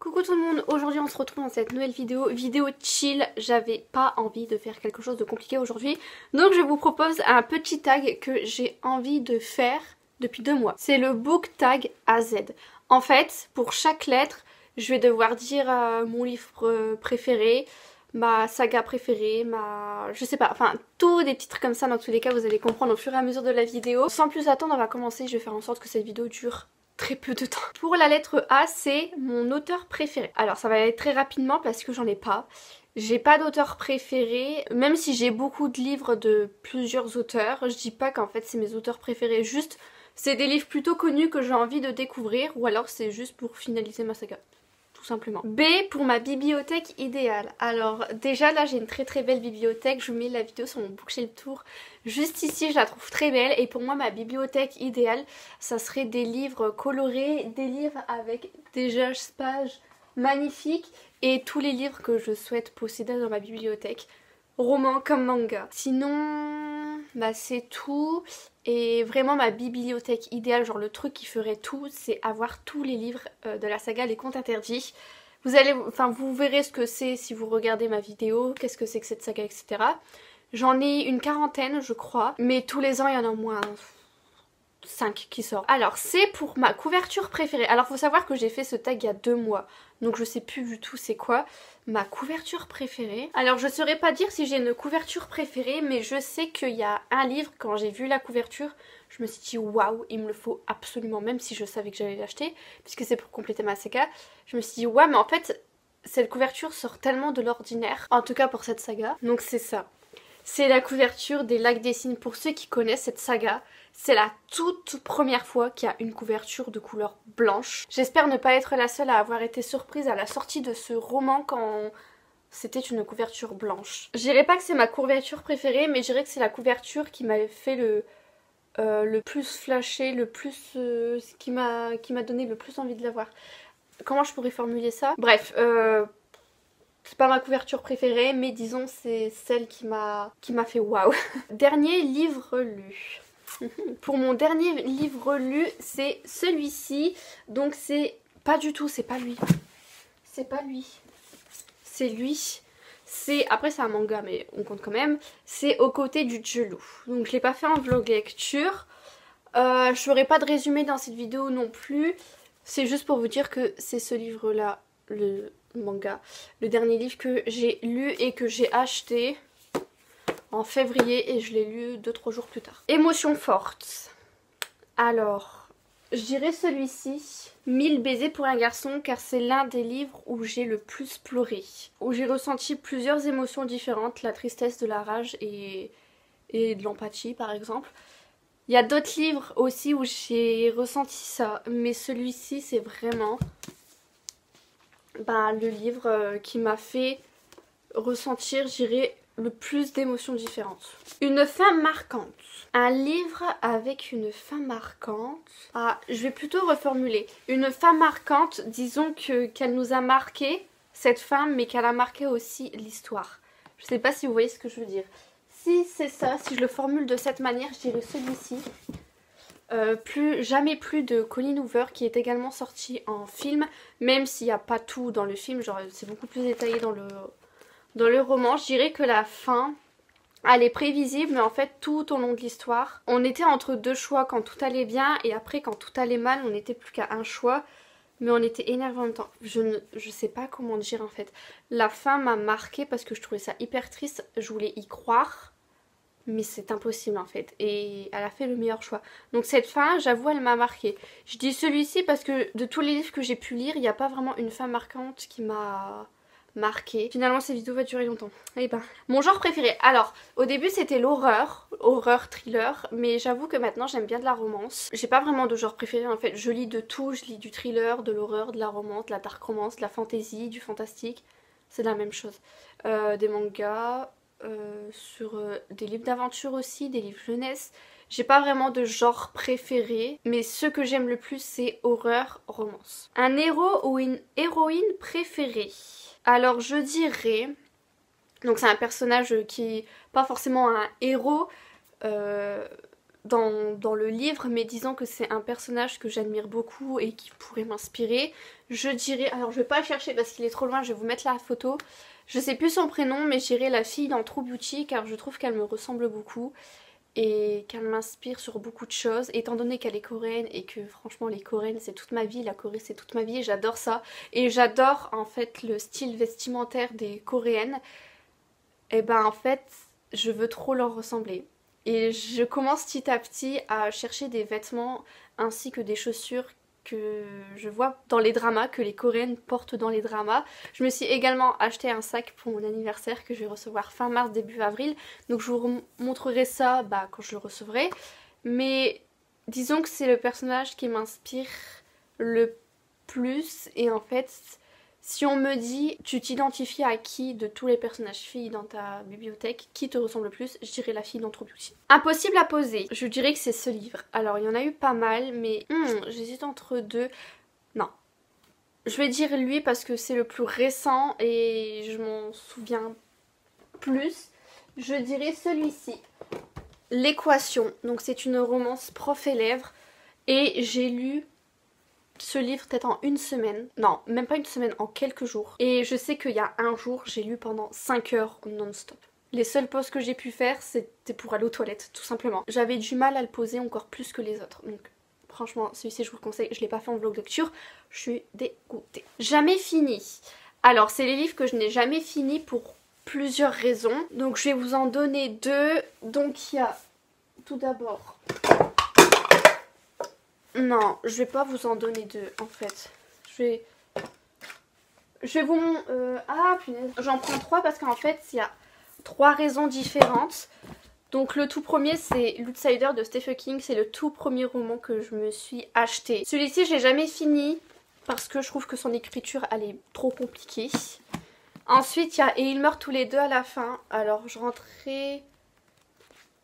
Coucou tout le monde, aujourd'hui on se retrouve dans cette nouvelle vidéo chill. J'avais pas envie de faire quelque chose de compliqué aujourd'hui, donc je vous propose un petit tag que j'ai envie de faire depuis 2 mois. C'est le book tag AZ. En fait, pour chaque lettre, je vais devoir dire mon livre préféré, ma saga préférée, je sais pas, enfin tous des petits trucs comme ça. Dans tous les cas vous allez comprendre au fur et à mesure de la vidéo. Sans plus attendre, on va commencer. Je vais faire en sorte que cette vidéo dure très peu de temps. Pour la lettre A, c'est mon auteur préféré. Alors ça va aller très rapidement parce que j'en ai pas. J'ai pas d'auteur préféré, même si j'ai beaucoup de livres de plusieurs auteurs. Je dis pas qu'en fait c'est mes auteurs préférés, juste c'est des livres plutôt connus que j'ai envie de découvrir, ou alors c'est juste pour finaliser ma saga. Tout simplement. B pour ma bibliothèque idéale. Alors déjà là j'ai une très belle bibliothèque, je vous mets la vidéo sur mon bookshelf tour juste ici, je la trouve très belle. Et pour moi ma bibliothèque idéale ça serait des livres colorés, des livres avec des pages magnifiques et tous les livres que je souhaite posséder dans ma bibliothèque, romans comme manga. Sinon bah c'est tout. Et vraiment ma bibliothèque idéale, genre le truc qui ferait tout, c'est avoir tous les livres de la saga Les Contes Interdits. Vous verrez ce que c'est si vous regardez ma vidéo, qu'est-ce que c'est que cette saga, etc. J'en ai une quarantaine je crois, mais tous les ans il y en a au moins 5 qui sortent. Alors c'est pour ma couverture préférée. Alors faut savoir que j'ai fait ce tag il y a 2 mois, donc je sais plus du tout c'est quoi ma couverture préférée. Alors je saurais pas dire si j'ai une couverture préférée, mais je sais qu'il y a un livre, quand j'ai vu la couverture, je me suis dit waouh, il me le faut absolument, même si je savais que j'allais l'acheter, puisque c'est pour compléter ma saga. Je me suis dit waouh, mais en fait cette couverture sort tellement de l'ordinaire, en tout cas pour cette saga. Donc c'est ça. C'est la couverture des Lacs des Cygnes. Pour ceux qui connaissent cette saga, c'est la toute première fois qu'il y a une couverture de couleur blanche. J'espère ne pas être la seule à avoir été surprise à la sortie de ce roman quand c'était une couverture blanche. Je dirais pas que c'est ma couverture préférée, mais je dirais que c'est la couverture qui m'avait fait le plus flasher, le plus qui m'a donné le plus envie de la voir. Comment je pourrais formuler ça? Bref, c'est pas ma couverture préférée, mais disons c'est celle qui m'a fait waouh. Dernier livre lu. Pour mon dernier livre lu, c'est celui-ci. Donc c'est pas du tout, c'est pas lui. C'est pas lui. C'est lui. Après c'est un manga mais on compte quand même. C'est Aux côtés du Gelou. Donc je l'ai pas fait en vlog lecture. Je ferai pas de résumé dans cette vidéo non plus. C'est juste pour vous dire que c'est ce livre là, le manga, le dernier livre que j'ai lu et que j'ai acheté en février, et je l'ai lu 2-3 jours plus tard. Émotion forte. Alors, je dirais celui-ci, 1000 baisers pour un garçon, car c'est l'un des livres où j'ai le plus pleuré, où j'ai ressenti plusieurs émotions différentes, la tristesse, de la rage et de l'empathie par exemple. Il y a d'autres livres aussi où j'ai ressenti ça, mais celui-ci c'est vraiment le livre qui m'a fait ressentir, je dirais, le plus d'émotions différentes. Une fin marquante. Un livre avec une fin marquante. Ah, je vais plutôt reformuler. Une fin marquante, disons qu'elle nous a marqué, cette fin, mais qu'elle a marqué aussi l'histoire. Je sais pas si vous voyez ce que je veux dire. Si c'est ça, si je le formule de cette manière, je dirais celui-ci. Jamais plus de Colleen Hoover, qui est également sorti en film, même s'il n'y a pas tout dans le film, genre c'est beaucoup plus détaillé dans le roman. Je dirais que la fin, elle est prévisible, mais en fait tout au long de l'histoire, on était entre 2 choix quand tout allait bien, et après quand tout allait mal, on n'était plus qu'à un choix, mais on était énervé en même temps. Je sais pas comment dire en fait. La fin m'a marquée parce que je trouvais ça hyper triste, je voulais y croire, mais c'est impossible en fait, et elle a fait le meilleur choix. Donc cette fin, j'avoue, elle m'a marquée. Je dis celui-ci parce que de tous les livres que j'ai pu lire, il n'y a pas vraiment une fin marquante qui m'a marquée. Finalement cette vidéo va durer longtemps. Eh ben, mon genre préféré. Alors, au début c'était l'horreur, thriller, mais j'avoue que maintenant j'aime bien de la romance. J'ai pas vraiment de genre préféré en fait, je lis de tout, je lis du thriller, de l'horreur, de la romance, de la dark romance, de la fantasy, du fantastique. C'est la même chose. Des mangas... sur des livres d'aventure aussi, des livres jeunesse. J'ai pas vraiment de genre préféré, mais ce que j'aime le plus c'est horreur, romance. Un héros ou une héroïne préférée. Alors je dirais, donc c'est un personnage qui, pas forcément un héros, dans le livre, mais disons que c'est un personnage que j'admire beaucoup et qui pourrait m'inspirer. Je dirais, alors je vais pas le chercher parce qu'il est trop loin, je vais vous mettre la photo. Je sais plus son prénom, mais je dirais la fille dans True Beauty car je trouve qu'elle me ressemble beaucoup et qu'elle m'inspire sur beaucoup de choses, étant donné qu'elle est coréenne et que franchement les coréennes c'est toute ma vie, la Corée c'est toute ma vie et j'adore ça. Et j'adore en fait le style vestimentaire des coréennes. Et ben en fait je veux trop leur ressembler. Et je commence petit à petit à chercher des vêtements ainsi que des chaussures que je vois dans les dramas, que les coréennes portent dans les dramas. Je me suis également acheté un sac pour mon anniversaire que je vais recevoir fin mars, début avril. Donc je vous montrerai ça quand je le recevrai. Mais disons que c'est le personnage qui m'inspire le plus. Et en fait, si on me dit tu t'identifies à qui de tous les personnages filles dans ta bibliothèque, qui te ressemble le plus, je dirais la fille dans True Beauty. Impossible à poser, je dirais que c'est ce livre. Alors il y en a eu pas mal, mais j'hésite entre deux. Non. Je vais dire lui parce que c'est le plus récent et je m'en souviens plus. Je dirais celui-ci. L'équation. Donc c'est une romance prof-élève et j'ai lu ce livre peut-être en une semaine, non même pas une semaine, en quelques jours. Et je sais qu'il y a un jour j'ai lu pendant 5 heures non-stop. Les seules pauses que j'ai pu faire c'était pour aller aux toilettes tout simplement. J'avais du mal à le poser encore plus que les autres, donc franchement celui-ci je vous le conseille. Je l'ai pas fait en vlog lecture, je suis dégoûtée. Jamais fini. Alors c'est les livres que je n'ai jamais fini pour plusieurs raisons, donc je vais vous en donner deux. Donc il y a tout d'abord... Non, je vais pas vous en donner deux en fait. Je vais vous... Ah punaise. J'en prends trois parce qu'en fait il y a trois raisons différentes. Donc le tout premier c'est L'Outsider de Stephen King. C'est le tout premier roman que je me suis acheté. Celui-ci je l'ai jamais fini parce que je trouve que son écriture elle est trop compliquée. Ensuite il y a Et ils meurent tous les deux à la fin. Alors je rentrais...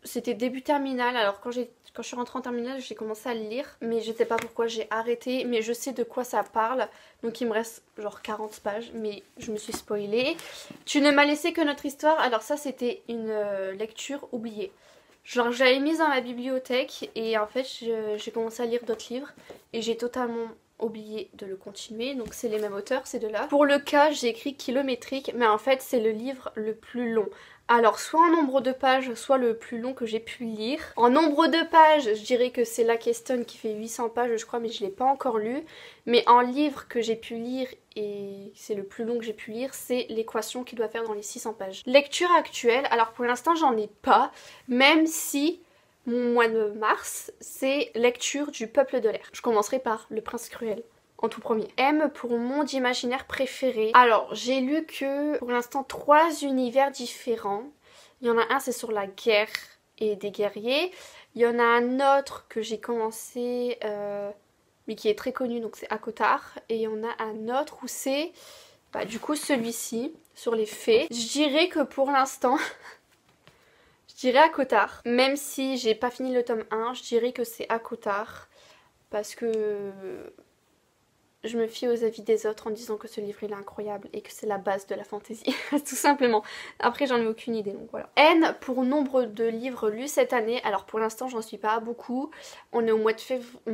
C'était début terminale, alors quand je suis rentrée en terminale j'ai commencé à le lire, mais je sais pas pourquoi j'ai arrêté, mais je sais de quoi ça parle, donc il me reste genre 40 pages, mais je me suis spoilée. Tu ne m'as laissé que notre histoire, alors ça c'était une lecture oubliée. Genre je l'avais mise dans ma bibliothèque et en fait j'ai commencé à lire d'autres livres et j'ai totalement oublié de le continuer, donc c'est les mêmes auteurs, ces deux-là. Pour le cas j'ai écrit Kilométrique, mais en fait c'est le livre le plus long. Alors soit en nombre de pages, soit le plus long que j'ai pu lire. En nombre de pages, je dirais que c'est La Question qui fait 800 pages je crois, mais je l'ai pas encore lu. Mais en livre que j'ai pu lire, et c'est le plus long que j'ai pu lire, c'est L'Équation qui doit faire dans les 600 pages. Lecture actuelle, alors pour l'instant j'en ai pas, même si mon mois de mars c'est lecture du Peuple de l'air. Je commencerai par Le Prince Cruel. En tout premier. M pour monde imaginaire préféré. Alors j'ai lu que pour l'instant 3 univers différents. Il y en a un c'est sur la guerre et des guerriers. Il y en a un autre que j'ai commencé mais qui est très connu, donc c'est ACOTAR. Et il y en a un autre où c'est du coup celui-ci sur les fées. Je dirais que pour l'instant je dirais ACOTAR. Même si j'ai pas fini le tome 1, je dirais que c'est ACOTAR parce que je me fie aux avis des autres en disant que ce livre il est incroyable et que c'est la base de la fantaisie, tout simplement. Après j'en ai aucune idée, donc voilà. N pour nombre de livres lus cette année. Alors pour l'instant j'en suis pas à beaucoup. On est au mois de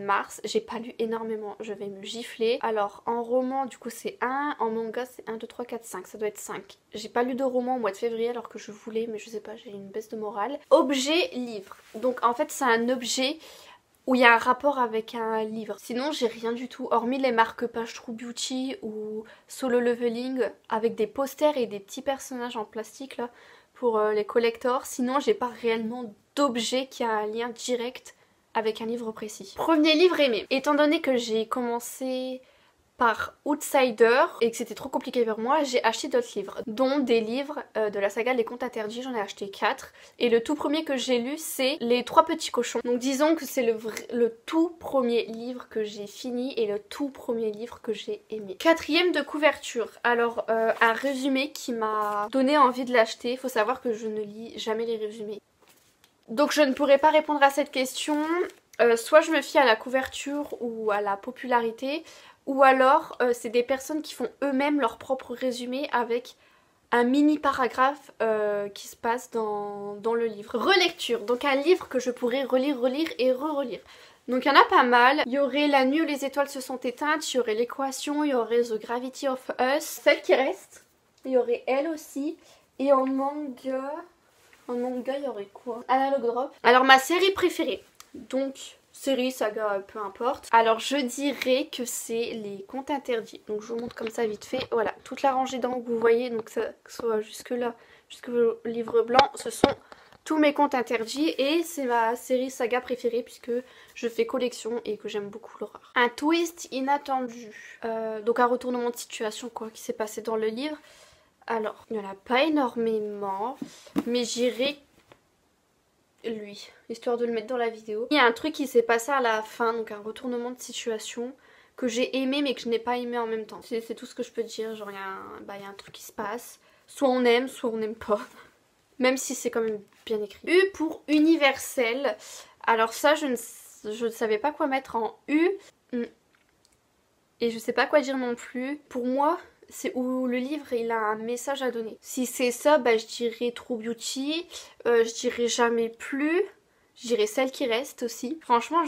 mars, j'ai pas lu énormément, je vais me gifler. Alors en roman du coup c'est 1, en manga c'est 1, 2, 3, 4, 5, ça doit être 5. J'ai pas lu de roman au mois de février alors que je voulais, mais je sais pas, j'ai une baisse de morale. Objet livre, donc en fait c'est un objet où il y a un rapport avec un livre. Sinon j'ai rien du tout, hormis les marque-pages True Beauty ou Solo Leveling avec des posters et des petits personnages en plastique là pour les collectors. Sinon j'ai pas réellement d'objet qui a un lien direct avec un livre précis. Premier livre aimé. Étant donné que j'ai commencé par Outsider et que c'était trop compliqué pour moi, j'ai acheté d'autres livres, dont des livres de la saga Les Contes Interdits. J'en ai acheté 4 et le tout premier que j'ai lu c'est Les Trois Petits Cochons. Donc disons que c'est le tout premier livre que j'ai fini et le tout premier livre que j'ai aimé. Quatrième de couverture, alors un résumé qui m'a donné envie de l'acheter. Faut savoir que je ne lis jamais les résumés, donc je ne pourrais pas répondre à cette question. Soit je me fie à la couverture ou à la popularité, ou alors c'est des personnes qui font eux-mêmes leur propre résumé avec un mini paragraphe qui se passe dans le livre. Relecture, donc un livre que je pourrais relire et re-relire. Donc il y en a pas mal. Il y aurait La nuit où les étoiles se sont éteintes, il y aurait L'équation, il y aurait The Gravity of Us, celle qui reste, il y aurait Elle aussi. Et en manga, il y aurait quoi? Analog Drop. Alors ma série préférée, donc série, saga, peu importe. Alors je dirais que c'est Les Contes Interdits. Donc je vous montre comme ça vite fait. Voilà, toute la rangée d'angles que vous voyez, donc ça soit jusque là, jusqu'au livre blanc, ce sont tous mes contes interdits. Et c'est ma série saga préférée puisque je fais collection et que j'aime beaucoup l'horreur. Un twist inattendu. Donc un retournement de situation quoi qui s'est passé dans le livre. Alors, il n'y en a pas énormément, mais j'irai lui, histoire de le mettre dans la vidéo. Il y a un truc qui s'est passé à la fin, donc un retournement de situation que j'ai aimé mais que je n'ai pas aimé en même temps. C'est tout ce que je peux dire, genre il y a un truc qui se passe, soit on aime, soit on n'aime pas. Même si c'est quand même bien écrit. U pour universel, alors ça je ne savais pas quoi mettre en U, et je sais pas quoi dire non plus. Pour moi... c'est où le livre il a un message à donner. Si c'est ça, bah, je dirais True Beauty, je dirais Jamais plus, je dirais Celle qui reste aussi. Franchement,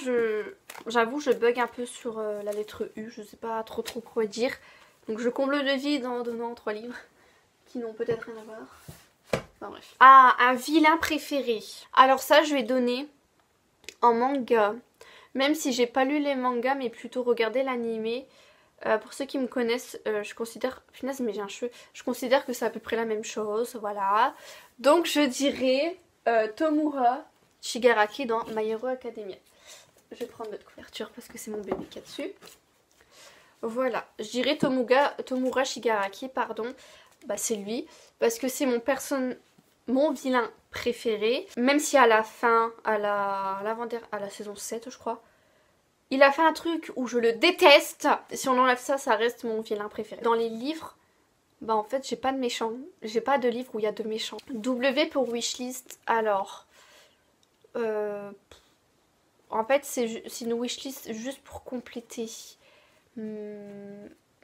j'avoue, je bug un peu sur la lettre U, je sais pas trop quoi dire. Donc je comble le vide en donnant 3 livres qui n'ont peut-être rien à voir. Enfin bref. Ah, un vilain préféré. Alors ça, je vais donner en manga. Même si j'ai pas lu les mangas, mais plutôt regardé l'animé. Pour ceux qui me connaissent, je considère... Punaise, mais j'ai un cheveu. Je considère que c'est à peu près la même chose, voilà. Donc je dirais Tomura Shigaraki dans My Hero Academia. Je vais prendre notre couverture parce que c'est mon bébé qui est dessus. Voilà, je dirais Tomura Shigaraki, pardon. Bah c'est lui, parce que c'est mon vilain préféré. Même si à la fin, à la saison 7 je crois, il a fait un truc où je le déteste. Si on enlève ça, ça reste mon vilain préféré. Dans les livres, bah en fait j'ai pas de méchants. J'ai pas de livre où il y a de méchants. W pour wishlist, alors... en fait c'est une wishlist juste pour compléter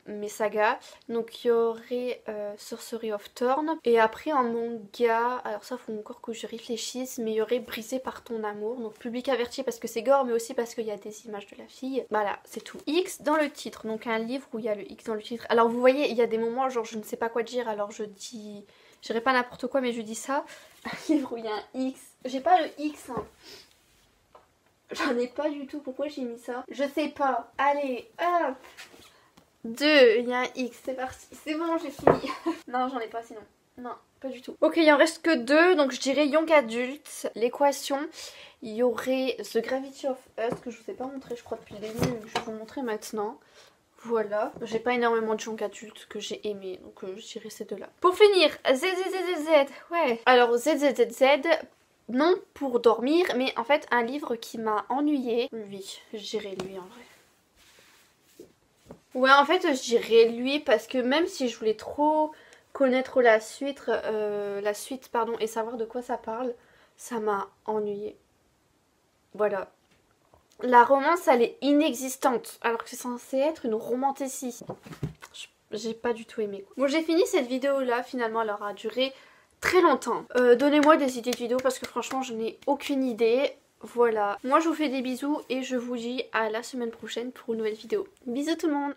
mes sagas. Donc il y aurait Sorcery of Thorn. Et après en manga, alors ça faut encore que je réfléchisse, mais il y aurait Brisé par ton amour. Donc public averti parce que c'est gore, mais aussi parce qu'il y a des images de la fille. Voilà, c'est tout. X dans le titre, donc un livre où il y a le X dans le titre. Alors vous voyez, il y a des moments genre je ne sais pas quoi dire, alors je dis... Je dirais pas n'importe quoi, mais je dis ça. Un livre où il y a un X. J'ai pas le X, hein. J'en ai pas du tout. Pourquoi j'ai mis ça? Je sais pas. Allez, hop. 2, il y a un X, c'est parti. C'est bon, j'ai fini. Non, j'en ai pas sinon. Non, pas du tout. Ok, il en reste que 2, donc je dirais Young Adult, L'équation. Il y aurait The Gravity of Us, que je vous ai pas montré, je crois, depuis le début, mais je vais vous montrer maintenant. Voilà, j'ai pas énormément de Young Adult que j'ai aimé, donc je dirais ces deux-là. Pour finir, ZZZZ, ouais. Alors ZZZZ, non pour dormir, mais en fait un livre qui m'a ennuyée. Lui, je dirais lui en vrai. Ouais, en fait, je dirais lui parce que même si je voulais trop connaître la suite, et savoir de quoi ça parle, ça m'a ennuyée. Voilà. La romance, elle est inexistante, alors que c'est censé être une romantécie. J'ai pas du tout aimé. Bon, j'ai fini cette vidéo-là, finalement, elle aura duré très longtemps. Donnez-moi des idées de vidéos parce que franchement, je n'ai aucune idée. Voilà. Moi, je vous fais des bisous et je vous dis à la semaine prochaine pour une nouvelle vidéo. Bisous tout le monde!